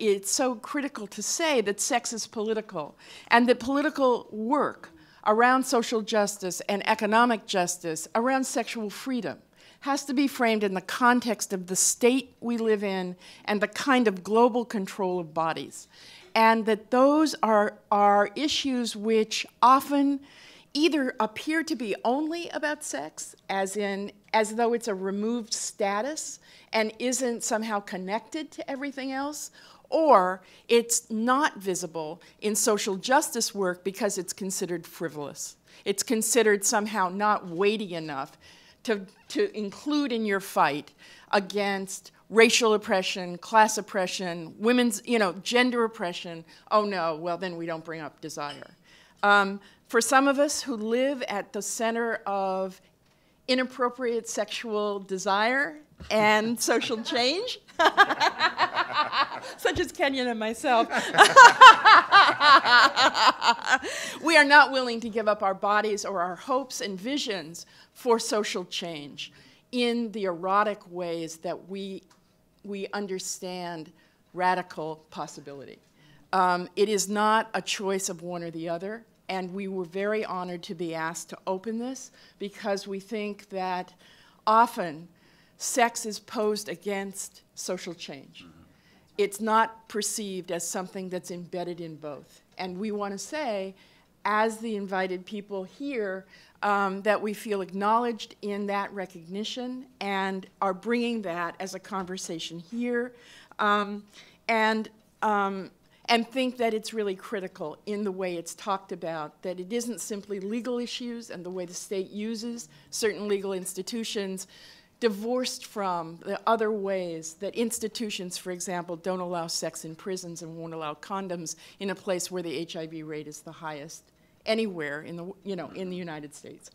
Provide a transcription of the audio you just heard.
it's so critical to say that sex is political, and that political work around social justice and economic justice, around sexual freedom, has to be framed in the context of the state we live in and the kind of global control of bodies. And that those are issues which often either appear to be only about sex, as though it's a removed status and isn't somehow connected to everything else, or it's not visible in social justice work because it's considered frivolous. It's considered somehow not weighty enough to include in your fight against racial oppression, class oppression, women's, gender oppression. Oh no, well then we don't bring up desire. For some of us who live at the center of inappropriate sexual desire and social change, such as Kenyon and myself, we are not willing to give up our bodies or our hopes and visions for social change in the erotic ways that we understand radical possibility. It is not a choice of one or the other, and we were very honored to be asked to open this because we think that often sex is posed against social change. It's not perceived as something that's embedded in both. And we want to say, as the invited people here, that we feel acknowledged in that recognition and are bringing that as a conversation here, and think that it's really critical in the way it's talked about, that it isn't simply legal issues and the way the state uses certain legal institutions, divorced from the other ways that institutions, for example, don't allow sex in prisons and won't allow condoms in a place where the HIV rate is the highest anywhere in the United States.